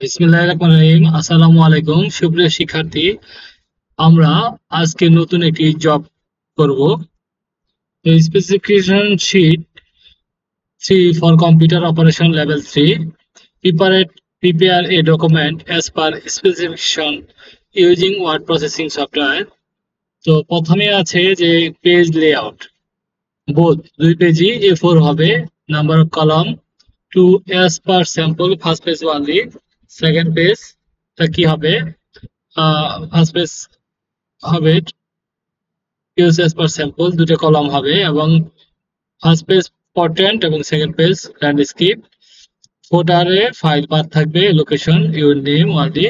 বিসমিল্লাহির রহমানির রহিম। আসসালামু আলাইকুম সুপ্রিয় শিক্ষার্থী। আমরা আজকে নতুন একটি জব করব। Specification sheet 3 for computer operation level 3. Prepare a document as per specification using word processing software. তো প্রথমে আছে যে পেজ লেআউট, বোথ দুই পেজই A4 হবে। Number of column 2 as per sample, first page only, second page তা কি হবে, ফার্স্ট পেজ হবে ইউজ এস পার স্যাম্পল, দুটো কলাম হবে এবং ফার্স্ট পেজ পর্ট্রেট এবং সেকেন্ড পেজ ল্যান্ডস্কেপ। ফোটারে ফাইল পাথ থাকবে, লোকেশন ইউর নেম ওয়ার্ডি,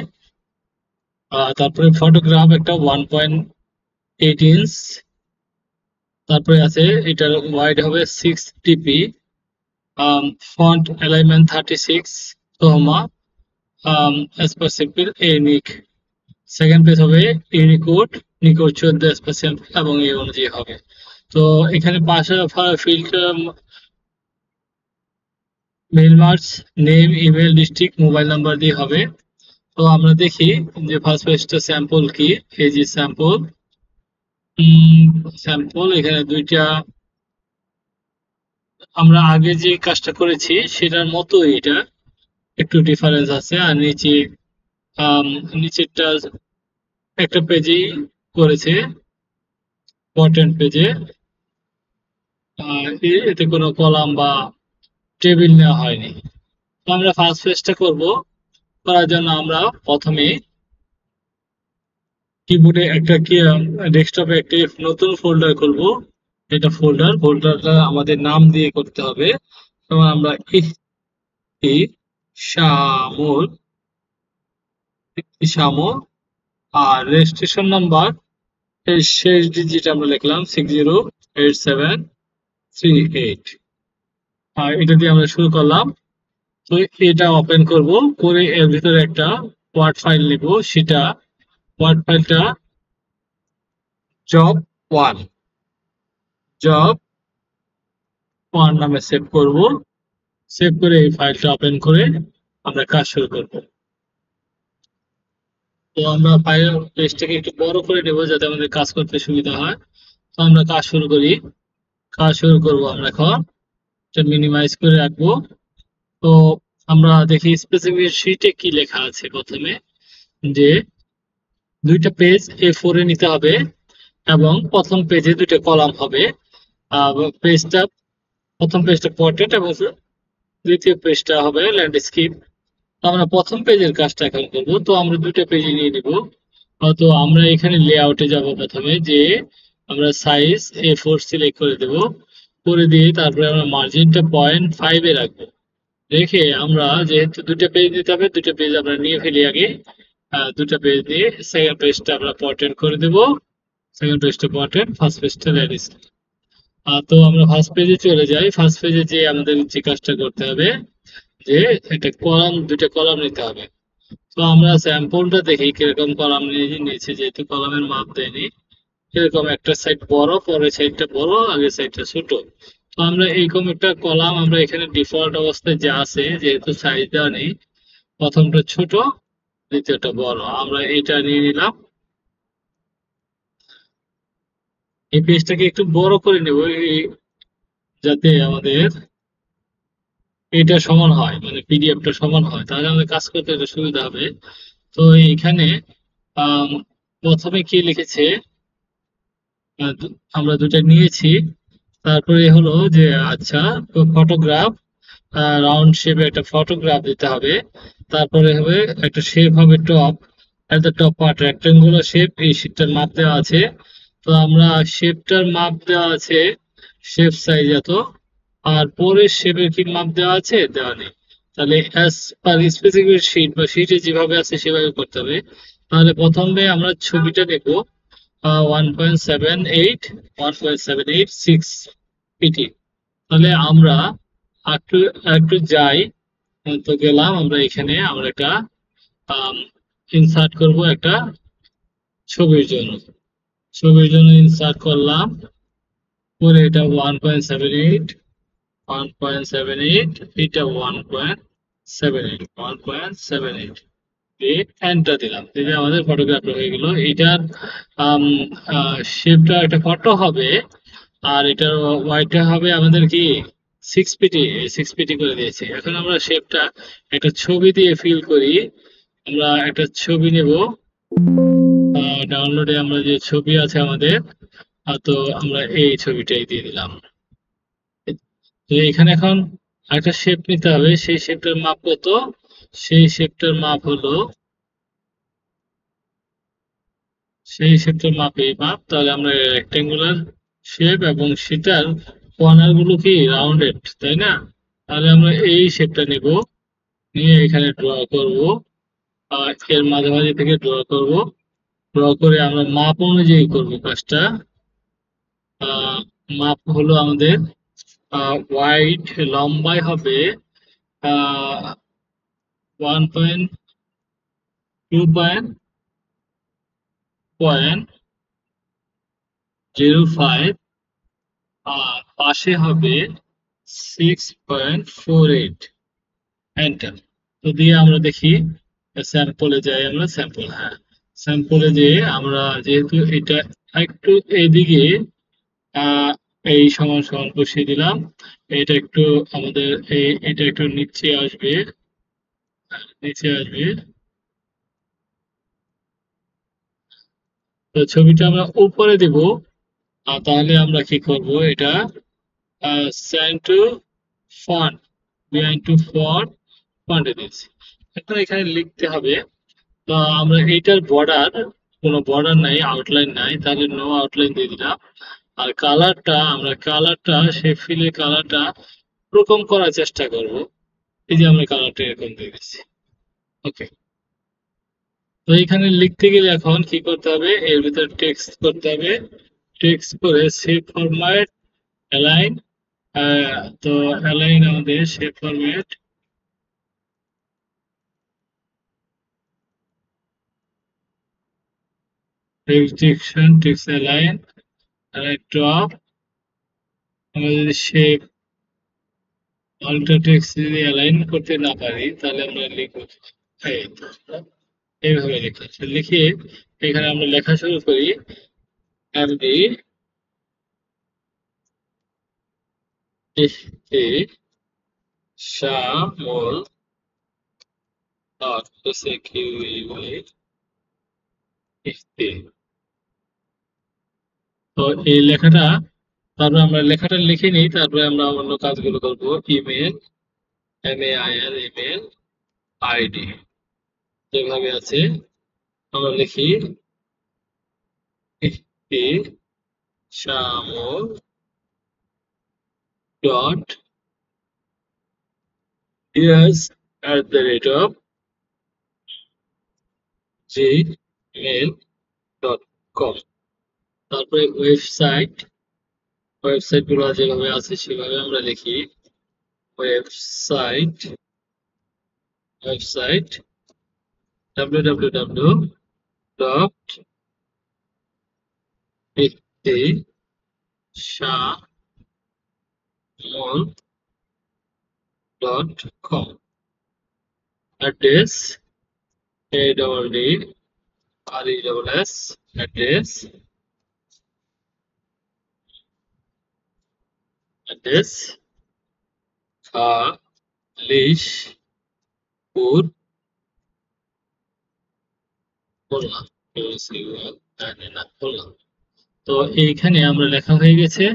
তারপরে ফটোগ্রাফ একটা 1.8 ইঞ্চ, তারপরে আছে এটার ওয়াইড হবে 6 dp, ফন্ট অ্যালাইনমেন্ট 36 তোহমা, as per sample unique. Second page হবে ইউনিকোড, নিকোড 14 এবং এই অনুযায়ী হবে। তো এখানে পাশে field mail marks, name, email, district, mobile number দিয়ে হবে। তো আমরা দেখি যে ফার্স্ট পেজটা স্যাম্পল কি। এই যে স্যাম্পল, এখানে দুইটা আমরা আগে যে কাজটা করেছি সেটার মতো, এটা একটু ডিফারেন্স আছে। আর নিচেরটা একটা পেজেই করেছে, কন্টেন্ট পেজে, এতে কোনো কলাম বা টেবিল নেওয়া হয়নি। তো আমরা ফার্স্ট পেজটা করব। করার জন্য আমরা প্রথমে কিবোর্ডে একটা ডেস্কটপে একটি নতুন ফোল্ডার খুলব। এটা ফোল্ডারটা আমাদের নাম দিয়ে করতে হবে। যেমন আমরা শামল, আর রেজিস্ট্রেশন নাম্বার এর শেষ ডিজিট আমরা লিখলাম 608738। আর এটা দিয়ে আমরা শুরু করলাম। তো এটা ওপেন করব, করে এর ভিতরে একটা ওয়ার্ড ফাইল নিব। সেটা ওয়ার্ড ফাইলটা জব ওয়ান নামে সেভ করব। সেভ করে এই ফাইলটা ওপেন করে আমরা কাজ শুরু করব। তো আমরা ফাইল পেজটাকে একটু বড় করে নেব যাতে আমাদের কাজ করতে সুবিধা হয়। তো আমরা কাজ শুরু করব। আমরা এখন এটা মিনিমাইজ করে রাখবো। তো আমরা দেখি স্পেসিফিক শীটে কি লেখা আছে। প্রথমে যে দুইটা পেজ A4 এ নিতে হবে এবং প্রথম পেজে দুটো কলাম হবে। প্রথম পেজটা পোর্ট্রেট এবং দ্বিতীয় পেজটা হবে ল্যান্ডস্কেপ। আমরা প্রথম পেজের কাজটা এখন করব। তো আমরা দুটো পেজে নিয়ে নিব। তো আমরা এখানে লেআউটে যাব। প্রথমে যে আমরা সাইজ A4 সিলেক্ট করে দেব, করে দিয়ে তারপরে আমরা মার্জিনটা 0.5 এ রাখবো। রেখে আমরা যেহেতু দুটো পেজ দিতে হবে, দুটো পেজ আমরা নিয়ে ফেলি আগে। দুটো পেজ দিয়ে সেকেন্ড পেজটা আমরা পোর্ট্রেট করে দেব, সেকেন্ড পেজটা পোর্ট্রেট, ফার্স্ট পেজটা ল্যান্ডস্কেপ। তো আমরা ফার্স্ট পেজে চলে যাই। ফার্স্ট পেজে যে আমাদের যে কাজটা করতে হবে, যে একটা দুটো কলাম নিতে হবে। তো আমরা স্যাম্পলটা দেখি কিরকম কলাম নিয়েছি, যেহেতু কলামের মাপ দেয়নি। এরকম একটা সাইড বড়, পরের সাইডটা বড়, আগের সাইডটা ছোট। তো আমরা এইরকম একটা কলাম আমরা এখানে ডিফল্ট অবস্থায় যা আছে, যেহেতু সাইজ দেওয়া নেই, প্রথমটা ছোট, দ্বিতীয়টা বড়, আমরা এটা নিয়ে নিলাম। এই পেজটাকে একটু বড় করে নেব যাতে আমাদের এটা সমান হয়, মানে পিডিএফটা সমান হয়, তাহলে আমাদের কাজ করতে একটু সুবিধা হবে। তো এইখানে প্রথমে কি লিখেছে, আমরা দুটো নিয়েছি। তারপরে হলো যে আচ্ছা, ফটোগ্রাফ, রাউন্ড শেপে একটা ফটোগ্রাফ দিতে হবে। তারপরে হবে একটা শেপ হবে top, at the top part rectangular shape, এই শেপটার মাপ দেওয়া আছে। তো আমরা শেপটার মাপ দেওয়া আছে শেপ সাইজ এত, আর পরের শেপের কি মাপ দেওয়া আছে, দেওয়া নেই। তাহলে অ্যাজ পার স্পেসিফিক শীট বা শীটে যেভাবে আছে সেভাবে করতে হবে। তাহলে প্রথমে আমরা ছবিটা দেখব 1.78 পিটি। তাহলে আমরা একটু একটু যাই। তো গেলাম আমরা এখানে, আমরা একটা ইনসার্ট করব একটা ছবির জন্য ইনসার্ট করলাম। করে এটা 1.78, এটা 1. 1.78 1.78 দিয়ে এন্টার দিলাম, দিলে আমাদের ফটোগ্রাফটা হয়ে গেল। এটার শেপটা একটা ফটো হবে, আর এটার ওয়াইডটা হবে আমাদের কি 6 পিটি, 6 পিটি করে দিয়েছি। এখন আমরা শেপটা একটা ছবি দিয়ে ফিল করি। আমরা একটা ছবি নেব, ডাউনলোডে আমরা যে ছবি আছে আমাদের, তো আমরা এই ছবিটাই দিয়ে দিলাম। তো এখানে এখন একটা শেপ নিতে হবে, সেই শেপটার মাপ কত? সেই শেপটার মাপ হলো, এই মাপ। তাহলে আমরা রেক্টেঙ্গুলার শেপ এবং সেটার কর্নার গুলো কি রাউন্ডেড, তাই না? তাহলে আমরা এই শেপটা নিব, নিয়ে এখানে ড্র করব, আর এর মাঝামাঝি থেকে ড্র করব। ড্র করে আমরা মাপ অনুযায়ী করব কাজটা। মাপ হলো আমাদের ওয়াইড, লম্বায় হবে 1.05, আর পাশে হবে 6.48। এন্টার। তো দিয়ে আমরা দেখি, স্যাম্পলে যাই আমরা, স্যাম্পলে যেয়ে আমরা যেহেতু এটা একটু এইদিকে আহ এই সমান সমান বসিয়ে দিলাম, এটা একটু আমাদের এটা একটু নিচে আসবে, নিচে আসবে। তো ছবিটা আমরা উপরে দেব, আর তাহলে আমরা কি করব, এটা send to front, behind to front, ফন্টে দিয়েছি। এখন এখানে লিখতে হবে, তো আমরা এইটার বর্ডার, কোনো বর্ডার নাই, আউটলাইন নাই, তাহলে নো আউটলাইন দিয়ে দিলাম। আর কালারটা, আমরা কালারটা, সেই ফিলের কালারটা ওরকম করার চেষ্টা করব। এই যে আমরা কালারটা এরকম দিয়ে দিচ্ছি। ওকে। তো এখানে লিখতে গেলে এখন কি করতে হবে, এর ভিতরে টেক্সট করতে হবে। টেক্সট করে সেভ ফরম্যাট, অ্যালাইন। তো অ্যালাইন আমাদের save format, restriction, text align, drop. আমরা যদি শেপ অল্টার টেক্সট যদি অ্যালাইন করতে না পারি, তাহলে আমরা লিখব এই তো, এইভাবে লিখতে লিখিয়ে এখানে আমরা লেখা শুরু করি, এমডি শামল ডট এসএকিউইওয়াই ইফতি। তো এই লেখাটা, তারপরে আমরা লেখাটা লিখে নিই, তারপরে আমরা অন্য কাজগুলো করব। ইমেল, এমএআইএল, ইমেল আইডি যেভাবে আছে আমরা লিখি ইফতি শামল ডট yes@gmail.com। তারপরে ওয়েবসাইট গুলো যেভাবে আছে সেভাবে আমরা লিখি website, www.iftishamol.com। Address, ADDRESS, address Khalishpur, Khulna, Khulna. তো এইখানে আমরা লেখা হয়ে গেছে,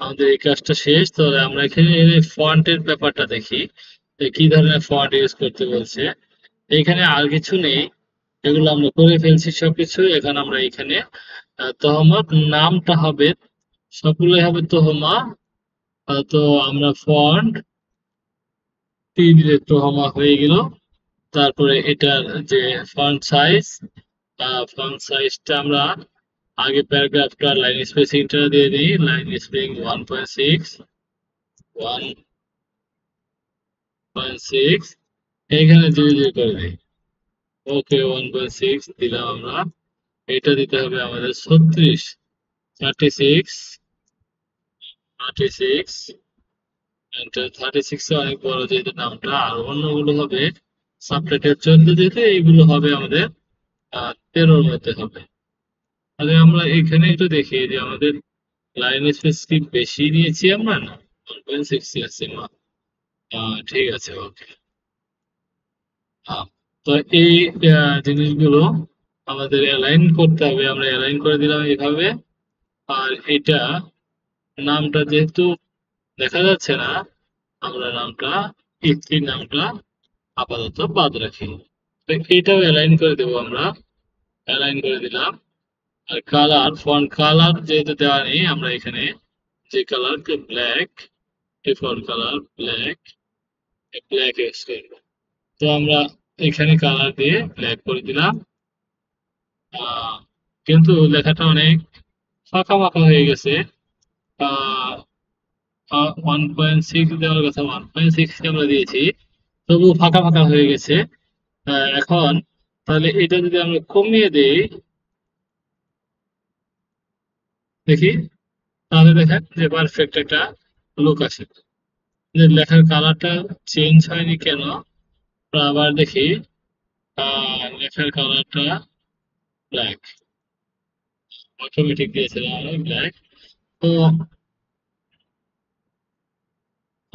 আমাদের এই কাজটা শেষ। তো আমরা এখানে ফন্টের ব্যাপারটা দেখি, কি ধরনের ফন্ট ইউজ করতে বলছে। এখানে আর কিছু নেই, এগুলো আমরা করে ফেলছি সবকিছু। এখন আমরা এখানে তহমত নামটা হবে, সবগুলোই হবে তহমা। তো আমরা ফন্ট টি দিলে তহমা হয়ে গেল। তারপরে এটার যে ফন্ট সাইজটা আমরা আগে প্যারাগ্রাফটা লাইন স্পেসিংটা দিয়ে দিই, লাইন স্পেসিং 1.6 এখানে 0.0 করে দিই। ওকে, 1.6 দিলাম আমরা। এটা দিতে হবে আমাদের 36, 36, এন্টার 36 অনেক বড় যেহেতু নামটা, আর অন্যগুলো হবে সাবটাইটেল 14 যেহেতু, এইগুলো হবে আমাদের 13-র মধ্যে হবে। তাহলে আমরা এখানে একটু দেখি যে আমাদের লাইন স্পেস কি বেশি নিয়েছি আমরা না 1.6 আছে না। ঠিক আছে, ওকে। তো এই জিনিসগুলো আমাদের অ্যালাইন করতে হবে, আমরা অ্যালাইন করে দিলাম এইভাবে। আর এটা নামটা যেহেতু দেখা যাচ্ছে না, আমরা নামটা E3 নামটা আপাতত বাদ রাখি। তো এটাও অ্যালাইন করে দেবো আমরা, অ্যালাইন করে দিলাম। আর কালার, ফন্ট কালার যেহেতু দেওয়া নেই, আমরা এখানে যে colour black, default colour black, black use করবো। তো আমরা এখানে কালার দিয়ে ব্ল্যাক করে দিলাম। কিন্তু লেখাটা অনেক ফাঁকা ফাঁকা হয়ে গেছে। 1.6 দেওয়ার কথা, 1.6 আমরা দিয়েছি, তবু ফাঁকা ফাঁকা হয়ে গেছে। এখন তাহলে এটা যদি আমরা কমিয়ে দেই, দেখি, তাহলে দেখেন যে পারফেক্ট একটা লুক আসে। যে লেখার কালারটা চেঞ্জ হয়নি কেন, আমরা আবার দেখি। লেখার কালারটা ব্ল্যাক, অটোমেটিক দিয়েছিলাম আমি ব্ল্যাক। তো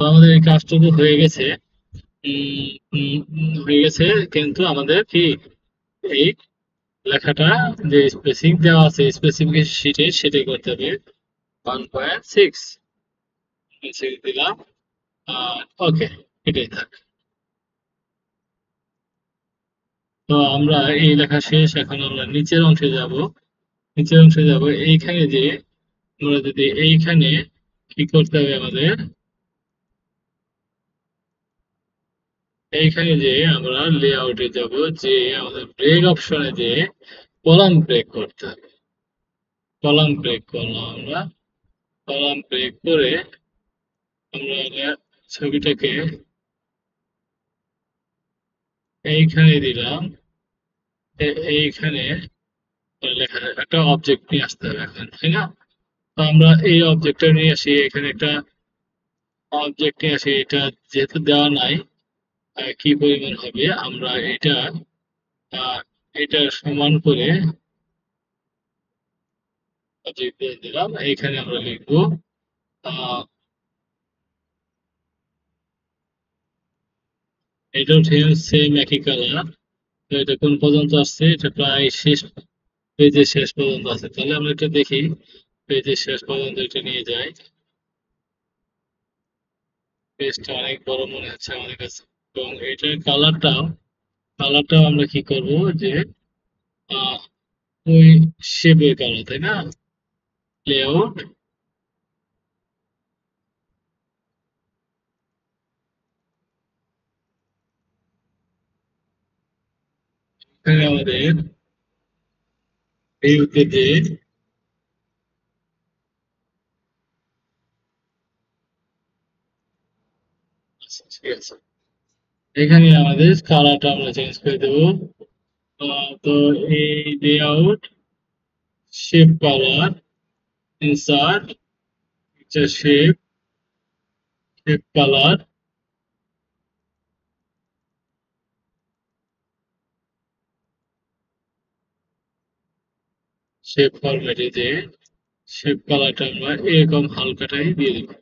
তো আমাদের এই কাজটুকু হয়ে গেছে। হয়ে গেছে, কিন্তু আমাদের কি এই লেখাটা যে স্পেসিং দেওয়া আছে স্পেসিফিকেশন শিটে সেটাই করতে হবে। 1.6 দিলাম, ওকে, এটাই থাক। তো আমরা এই লেখা শেষ, এখন আমরা নিচের অংশে যাব। নিচের অংশে যাব, এইখানে যে আমরা যদি এইখানে কি করতে হবে আমাদের, এইখানে যে আমরা লেআউটে যাব, যে আমাদের ব্রেক অপশনে যে কলাম ব্রেক করতে হবে। কলাম ব্রেক করলাম আমরা, কলাম ব্রেক করে আমরা ছবিটাকে এইখানে দিলাম। এইখানে লেখা একটা অবজেক্ট নিয়ে আসতে হবে এখন, তাই না? তো আমরা এই অবজেক্টটা নিয়ে আসি, এখানে একটা অবজেক্ট নিয়ে আসি। এটা যেহেতু দেওয়া নাই কি পরিমাণ হবে, আমরা এটা এটা সমান করে অবজেক্ট দিয়ে দিলাম। এইখানে আমরা লিখবো এটাও সেম একই কালার। তো এটা কোন পর্যন্ত আসছে, এটা প্রায় শেষ, পেজের শেষ পর্যন্ত আছে। তাহলে আমরা এটা দেখি, পেজের শেষ পর্যন্ত এটা নিয়ে যাই। পেজটা অনেক বড় মনে হচ্ছে আমাদের কাছে, এবং এটার কালারটাও আমরা কি করব, যে আহ, ওই শেপের কালার, তাই না? লেআউট, এখানে আমাদের ভিউতে যে আচ্ছা, ঠিক আছে, এখানে আমাদের কালারটা আমরা চেঞ্জ করে দেবো। তো এই layout, shape colour, insert, shape, shape colour, shape ফরম্যাটে যে শেপ কালারটা আমরা এরকম হালকাটাই দিয়ে দেবো।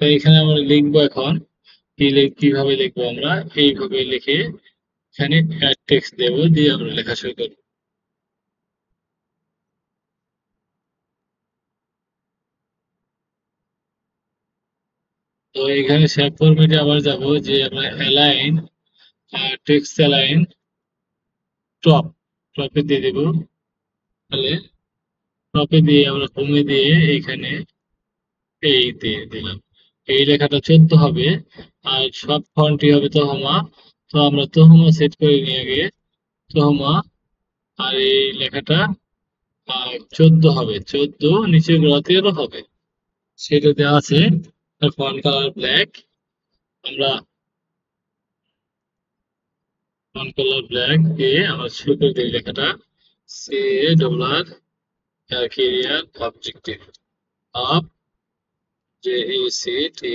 তো এখানে আমরা লিখবো এখন, কিভাবে লিখবো আমরা, এইভাবে লিখে এখানে অ্যাড টেক্সট দেবো, দিয়ে আমরা লেখা শুরু করবো। তো এখানে শেপ ফরম্যাটে আবার যাব, যে আমরা অ্যালাইন, টেক্সট অ্যালাইন টপ, টপে দিয়ে দেবো। তাহলে টপে দিয়ে আমরা হোমে দিয়ে এইখানে এই দিয়ে দিলাম। এই লেখাটা 14 হবে, আর সব ফন্টই হবে তহমা। তো আমরা তহমা সেট করে নিয়ে গিয়ে তহমা, আর এই লেখাটা 14 হবে, 14, নিচে গুলো 13 হবে, সেটা দেওয়া আছে। ফন্ট কালার ব্ল্যাক, আমরা ফন্ট কালার ব্ল্যাক দিয়ে আমরা শুরু করে দিই লেখাটা, সি ডবল আর ক্যারিয়ার অবজেক্টিভ, JACTI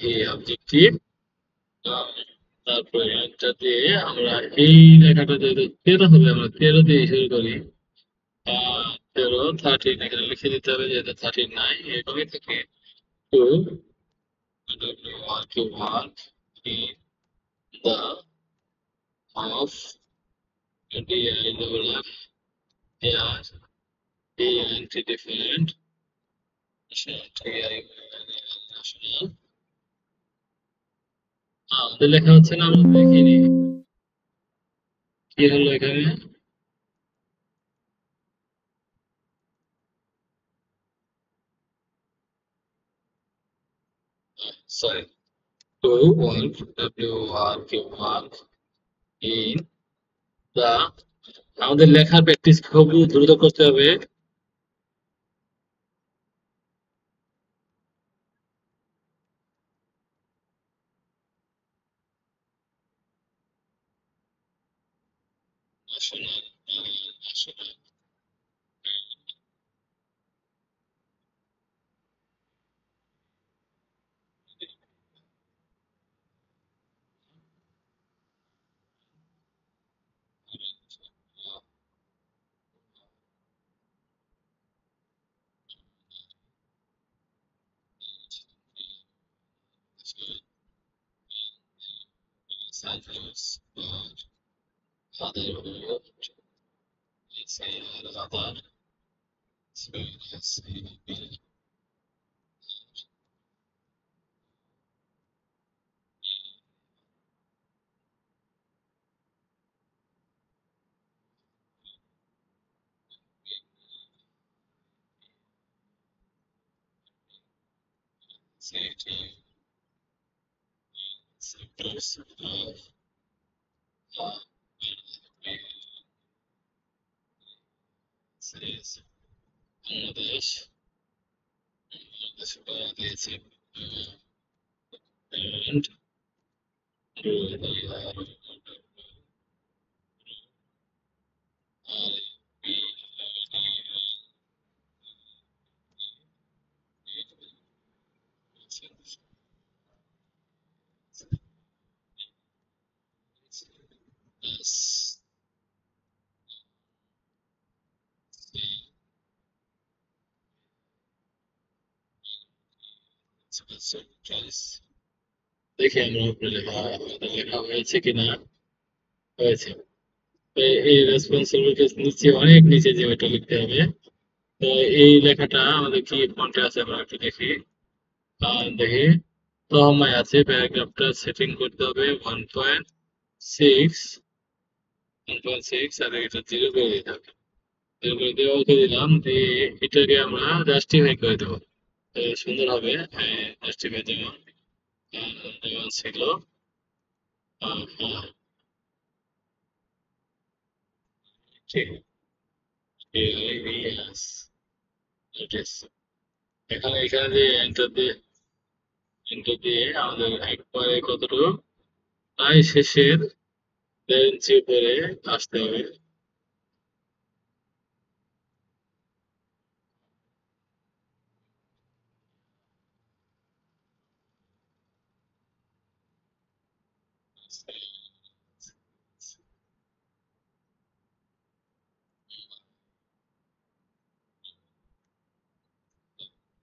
এই অবজেক্টিভ। তারপরে এটা দিয়ে আমরা এই লেখাটা যেহেতু 13 হবে, আমরা 13 দিয়ে শুরু করি। 13 13 এখানে লিখে দিতে হবে, যেহেতু 13 নাই এভাবেই থাকে। To work in the of DIWF as anti-different national। আমাদের লেখা হচ্ছে না, আমরা দেখিনি কি হলো এখানে। Sorry, to work work in the, আমাদের লেখার প্র্যাকটিস খুব দ্রুত করতে হবে। বাংলাদেশ দিয়েছে and দেখি আমরা উপরে লেখা, আমাদের লেখা হয়েছে কিনা। হয়েছে। তো এই রেসপন্সিবিলিটিস নিচে, অনেক নিচে যে ওইটা লিখতে হবে। তো এই লেখাটা আমাদের কি ফন্টে আছে আমরা একটু দেখি। দেখি তহমায় আছে, প্যারাগ্রাফটা সেটিং করতে হবে 1.6, 1.6 আর এটা 0 করে দিতে হবে। 0 করে দিয়ে ওকে দিলাম, দিয়ে এটাকে আমরা জাস্টিফাই করে দেবো। সুন্দর হবে। জাস্টিফাই যেমন যেমন ছিল। হ্যাঁ, ঠিক। yes, it is। এখানে এখানে দিয়ে এন্টার দিয়ে আমাদের একবারে কতটুকু প্রায় শেষের বেঞ্চে উপরে আসতে হবে।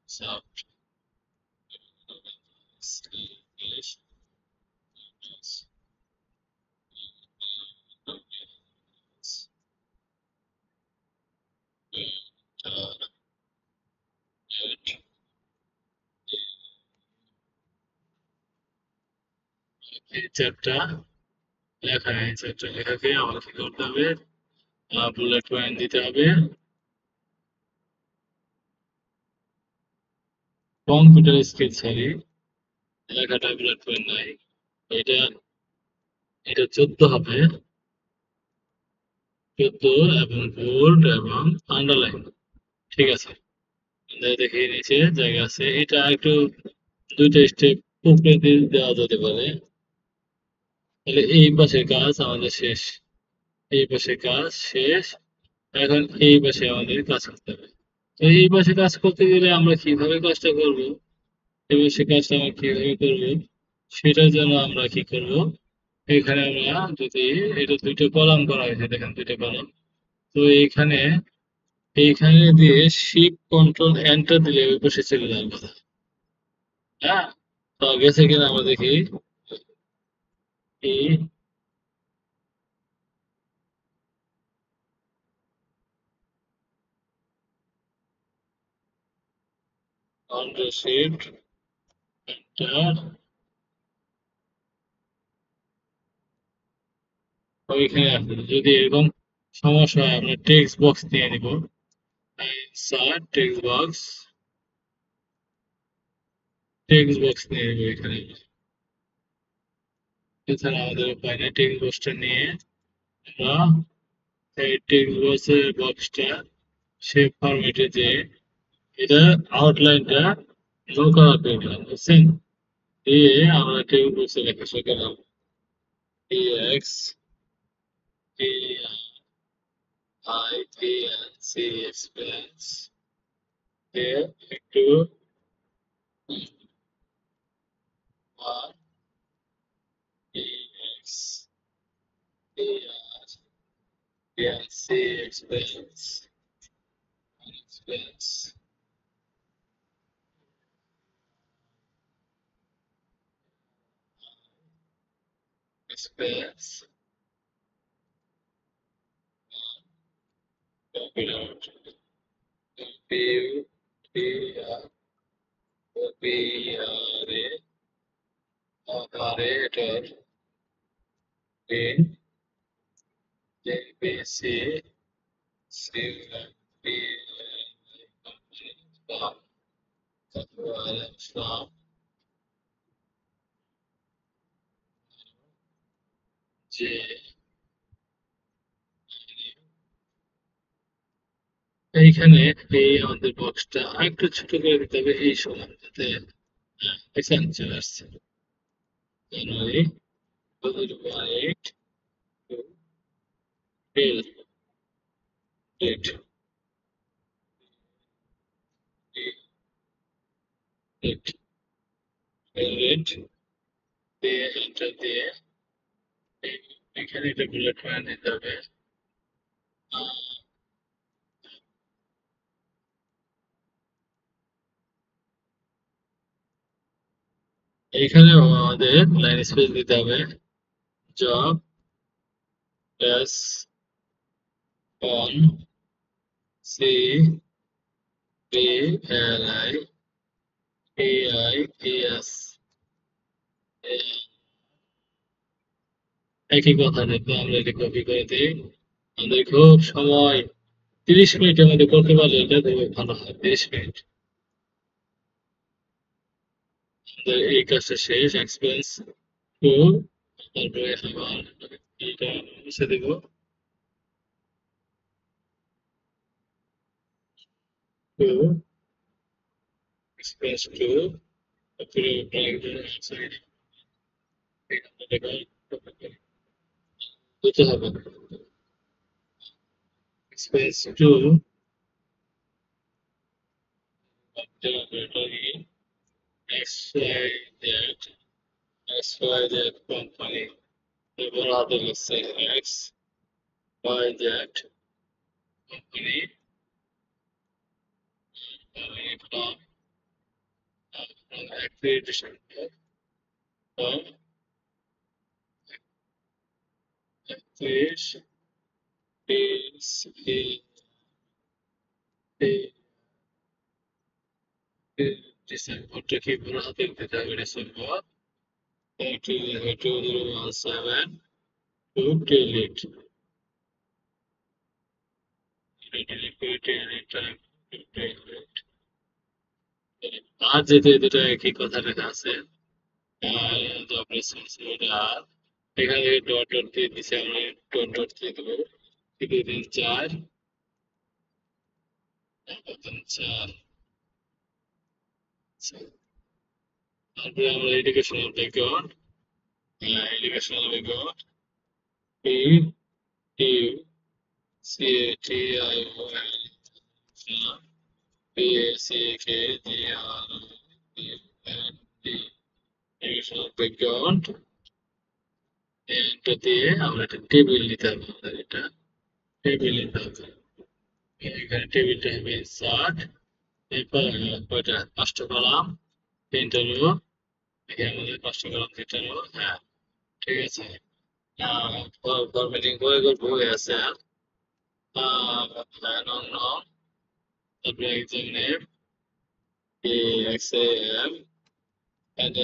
Soft English, এই চারটা লেখা, এই চারটা লেখাকে আমাকে কি করতে হবে, বুলেট পয়েন্ট দিতে হবে। কম্পিউটার স্কিল, সরি, লেখাটা বুলেট পয়েন্ট নাই। এটা এটা 14 হবে, 14 এবং বোল্ড এবং আন্ডারলাইন। ঠিক আছে, দেখি নিচে জায়গা আছে, এটা একটু দুইটা স্টেপ উপরে দিয়ে দেওয়া যেতে পারে। তাহলে এই পাশের কাজ আমাদের শেষ, এই পাশে কাজ শেষ। এখন এই পাশে আমাদের কাজ করতে হবে। তো এই পাশে কাজ করতে গেলে আমরা কিভাবে কাজটা করব, এবার সে কাজটা আমরা কিভাবে করবো সেটার জন্য আমরা কি করব, এখানে আমরা যদি এটা দুইটা কলাম করা হয়েছে, দেখেন দুইটা কলাম, তো এইখানে দিয়ে শিফট কন্ট্রোল এন্টার দিলে ওই পাশে চলে যাওয়ার কথা। হ্যাঁ, তো গেছে কিনা আমরা দেখি। এই কন্ট্রোল শিফট এন্টার, ওইখানে আসবে। যদি এরকম সমস্যা হয় আমরা টেক্সট বক্স নিয়ে নিব, স্যার টেক্সট বক্স নিয়ে নিব এখানে। এছাড়া আমাদের উপায় নেই, টেক্সট বক্সটা নিয়ে আমরা এই টেক্সট বক্সটা শেপ ফরম্যাটে যে এটা আউটলাইনটা লো কালার করে দিলাম, বুঝছেন? দিয়ে আমরা টেক্সট বক্সে লেখা শিখলাম X I T N C expense, দিয়ে একটু আর X R N C expense expense expense computer P P R P R A R এটার in JPC CMP from J এইখানে এই আমাদের বক্সটা আরেকটু ছোট করে দিতে হবে এই সমান যাতে এখানে চলে আসছে জানুয়ারি 2008 to till date date date দিয়ে এন্টার দিয়ে এখানে এটা বুলেট পয়েন্ট দিতে হবে। এইখানেও আমাদের লাইন স্পেস দিতে হবে, job plus on C P L I P I P S, একই কথা দেখবো আমরা এটা কপি করে দিই। আমাদের খুব সময় 30 মিনিটের মধ্যে করতে পারলে এটা খুবই ভালো হয়। 30 মিনিট আমাদের এই কাজটা শেষ। এক্সপেন্স টু, তারপরে আবার এটা মুছে দেবো টু এক্সপেন্স টু, তারপরে দিতে হবে expense to X Y Z, X Y Z company, এবার হাতে লিখছে X Y Z company, from accreditation from accreditation ডিসেম্বরটা কি পুরো হাতে দিতে হবে, ডিসেম্বর 2017 to till it, আর যেতে দুটো একই কথা লেখা আছে। জব রেসপন্সিবিলিটি আর এখানে ডট ডট দিয়ে দিছে, আমরা ডট ডট দিয়ে দেবো 2004 2004। তারপরে আমরা educational background, educational background P U C A T I O L P A C K G R and the additional background এটা দিয়ে আমরা একটা টেবিল নিতে হবে আমাদের এটা টেবিল নিতে হবে এখানে টেবিলটা হবে ইনসার্ট এরপর কয়টা 5টা কলাম 3টা রো এখানে আমাদের 5টা কলাম 3টা রো হ্যাঁ ঠিক আছে ফরম্যাটিং করে করবো এসএল নং নং তারপরে exam name XM and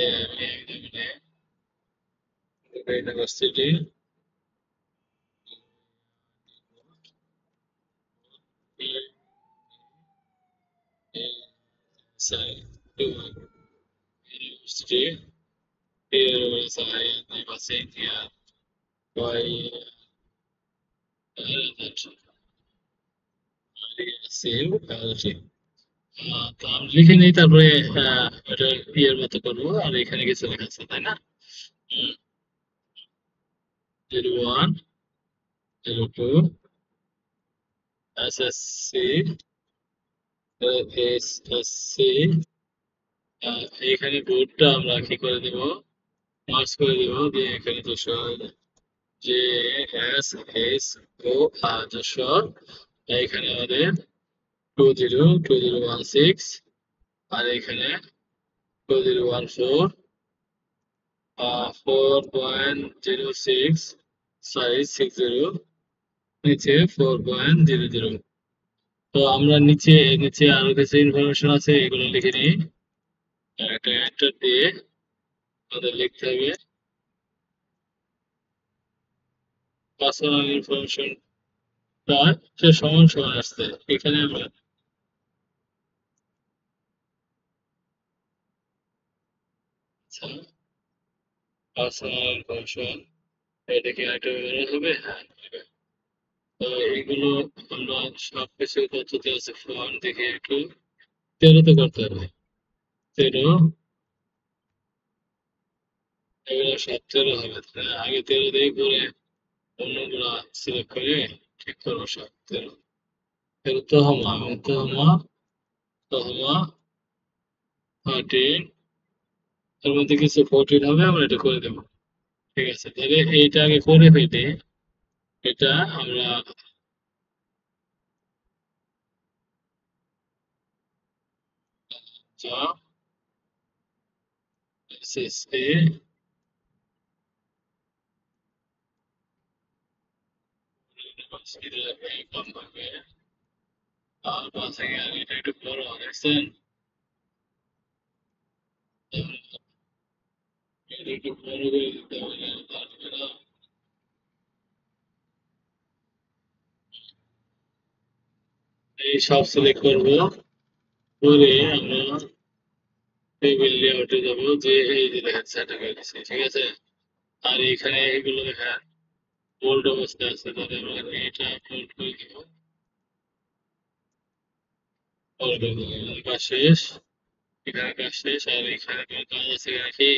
university university here is I was saying here why that same quality তো আমি লিখে নিই তারপরে এটা ইয়ের মতো করবো আর এখানে কিছু লেখা আছে তাই না 01 02 SSC SSC এখানে বোর্ডটা আমরা কি করে দেব মার্কস করে দেব দিয়ে এখানে যশোর যে এস এস ও আর যশোর এখানে আমাদের 202016 আর এখানে 2014 4.06 সরি 60 নিচে 4.00 তো আমরা নিচে নিচে আরো কিছু ইনফরমেশন আছে এগুলো লিখে নিই একটা এন্টার দিয়ে আমাদের লিখতে হবে পার্সোনাল ইনফরমেশন সে সমান সমান আসছে এখানে আমরা পার্সোনাল ইনফরমেশন এটা কি একটা ব্যবহার হবে হ্যাঁ তো এইগুলো আমরা সবকিছু তথ্যতে আছে ফন্ট দেখে একটু 13তে করতে হবে 13 এগুলো সব 13 হবে আগে 13 দিয়ে করে অন্যগুলা সিলেক্ট করে ঠিক করবো সব 13 তহমা এবং তহমা তহমা 13 এর মধ্যে কিছু 14 হবে আমরা এটা করে দেবো ঠিক আছে তাহলে এইটা আগে করে ফেলি এটা আমরা যা এসএসএ কম হবে আর পাশে গেলে এটা একটু বড় দেখছেন এটা একটু বড় করে দিতে হবে তারপরে এই সব সিলেক্ট করবো করে আমরা টেবিল লেআউটে যাবো যে এই যে দেখেন সেটা করে দিচ্ছি ঠিক আছে আর এখানে এইগুলো দেখেন বোল্ড অবস্থায় আছে তাহলে আমরা এটা বোল্ড করে দিব বোল্ড করে দিব কাজ শেষ এখানে কাজ শেষ আর এখানে কোনো কাজ আছে নাকি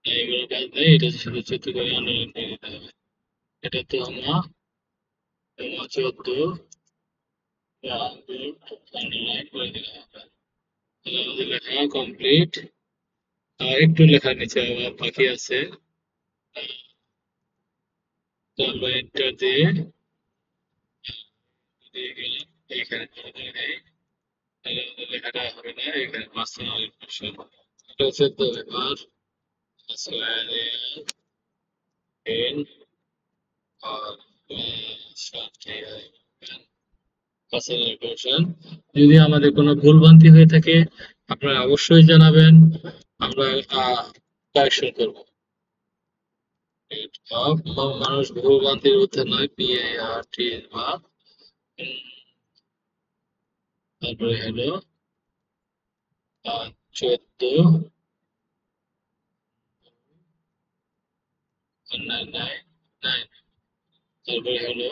এগুলো কাজ নেই এটা শুধু ছোট করে আন্ডারলাইন করে দিতে হবে এটা তো আমরা 14 আন্ডারলাইন করে দিলাম আমরা তাহলে আমাদের লেখা কমপ্লিট আর একটু লেখার নিচে আবার বাকি আছে তো আমরা এন্টার দিয়ে গেলাম এইখানে ধরে দেই তাহলে আমাদের লেখাটা হবে না এখানে পার্সোনাল ইনফরমেশন এটা হচ্ছে তো ব্যাপার in or পার্সোনাল ইনফরমেশন যদি আমাদের কোনো ভুলভ্রান্তি হয়ে থাকে আপনারা অবশ্যই জানাবেন আমরা কারেকশন করব মানুষ ভুলভ্রান্তির ঊর্ধ্বে নয় PART বা তারপরে হলো 14 999 তারপরে হলো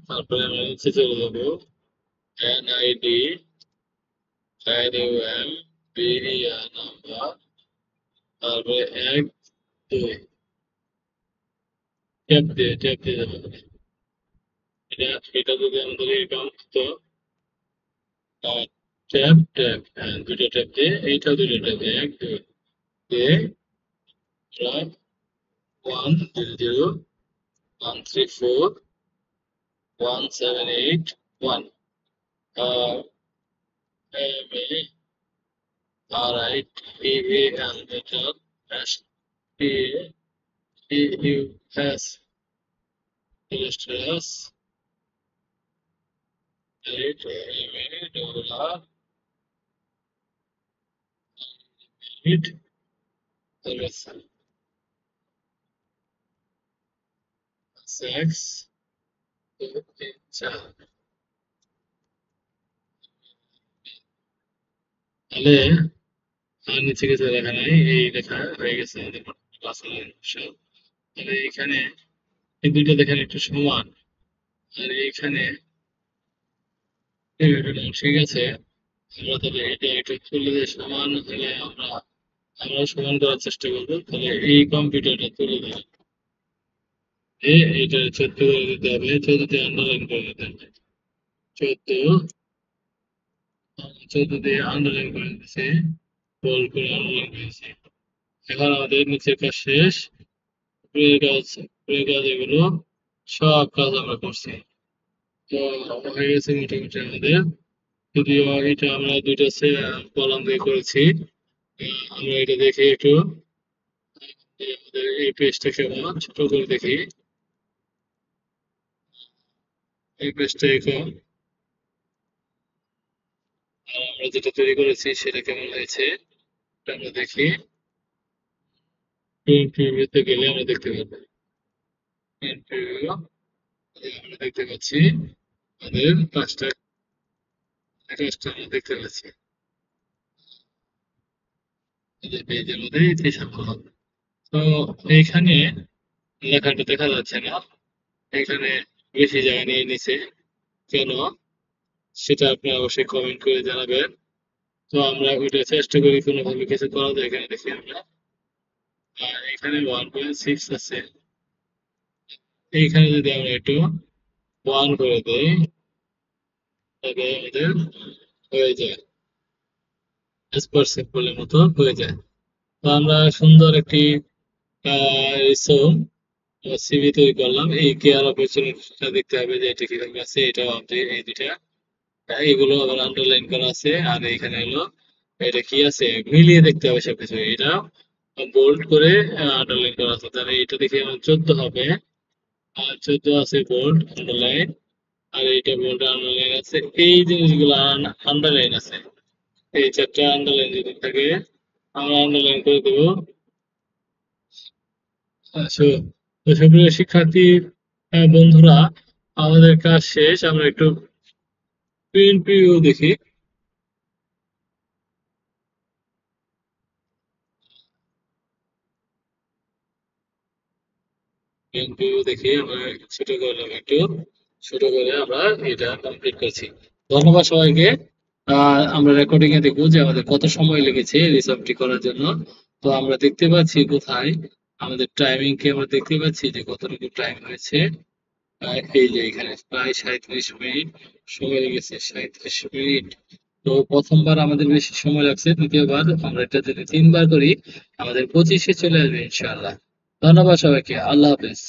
তারপরে আমরা নিচে চলে যাবো NID NUM বিরিয়া নাম্বার, তারপরে 1 2 ট্যাপ দিয়ে যাবে। এটা যদি আমাদের অ্যাকাউন্ট হতো, ট্যাপ হ্যাঁ, দুটো ট্যাপ দিয়ে, এইটাও দুটো ট্যাপ দিয়ে, 1 2 দিয়ে আমরা 1 0 0 1 3 4 1 7 8 1 MARITAL method TAUS illustrious $8 it sex তাহলে আর নিচে কিছু লেখা নাই, এই লেখা হয়ে গেছে আমাদের ক্লাসের অংশ। তাহলে এখানে এই দুইটা দেখেন একটু সমান, আর এইখানে ঠিক আছে। আমরা তাহলে এটা একটু তুলে দিয়ে সমান হলে আমরা সমান করার চেষ্টা করবো। তাহলে এই কম্পিউটারটা তুলে দেবে, এইটা 14 করে দিতে হবে, 14 দিয়ে আন্ডারলাইন করে দিতে হবে। 14 দিয়ে আন্ডারলাইন করে দিচ্ছি, বোল্ড করে আন্ডারলাইন করেছি। এখন আমাদের নিচের কাজ শেষ, উপরের কাজ এগুলো সব কাজ আমরা করছি। তো হয়ে গেছে মোটামুটি আমাদের, যদিও এটা আমরা দুইটা কলাম দিয়ে করেছি। আমরা এটা দেখি একটু, আমাদের এই পেজটা কেমন ছোট করে দেখি। এই পেজটা এখন আমরা যেটা তৈরি করেছি সেটা কেমন হয়েছে আমরা দেখি। প্রিভিউতে গেলে আমরা দেখতে পাবো, প্রিভিউ আমরা দেখতে পাচ্ছি আমাদের কাজটা আমরা দেখতে পাচ্ছি। পেজের মধ্যে এই সফল হবে। তো এইখানে লেখাটা দেখা যাচ্ছে না, এখানে বেশি জায়গা নিয়ে নিছে কেন, সেটা আপনি অবশ্যই কমেন্ট করে জানাবেন। তো আমরা ওইটা চেষ্টা করি কোনোভাবে কিছু করা যায়। এখানে দেখি আমরা, এখানে 1.6 আছে, এইখানে যদি আমরা একটু 1 করে দেই তবে আমাদের হয়ে যায়, এর মতো হয়ে যায়। তো আমরা সুন্দর একটি রিসোর্স সিভি তৈরি করলাম। এই কেয়ার অপরচুনিটিটা দেখতে হবে যে এটা কিভাবে আছে, এটাও এই দুইটা এগুলো আবার আন্ডারলাইন করা আছে, আর এখানে হলো এটা কি আছে মিলিয়ে দেখতে হবে সবকিছু। এটা বোল্ড করে আন্ডারলাইন করা আছে, তাহলে এটা দেখে আমার 14 হবে, আর 14 আছে বোল্ড আন্ডারলাইন, আর এইটা বোল্ড আন্ডারলাইন আছে। এই জিনিসগুলো আন্ডারলাইন আছে, এই চারটা আন্ডারলাইন যদি থাকে আমরা আন্ডারলাইন করে দেবো। আচ্ছা, তো সুপ্রিয় শিক্ষার্থী বন্ধুরা, আমাদের কাজ শেষ। আমরা একটু প্রিন্ট প্রিভিউ দেখি। প্রিন্ট প্রিভিউ দেখি আমরা ছোট করলাম, একটু ছোট করে আমরা এটা কমপ্লিট করছি। ধন্যবাদ সবাইকে। আমরা রেকর্ডিং এ দেখবো যে আমাদের কত সময় লেগেছে রিসার্চটি করার জন্য। তো আমরা দেখতে পাচ্ছি কোথায় আমাদের টাইমিং কে আমরা দেখতে পাচ্ছি যে কতটুকু টাইম হয়েছে। এই যে এখানে প্রায় 37 মিনিট সময় লেগেছে, 37 মিনিট। তো প্রথমবার আমাদের বেশি সময় লাগছে, দ্বিতীয়বার আমরা এটা যদি 3 বার করি আমাদের 25-এ চলে আসবে ইনশাআল্লাহ। ধন্যবাদ সবাইকে, আল্লাহ হাফেজ।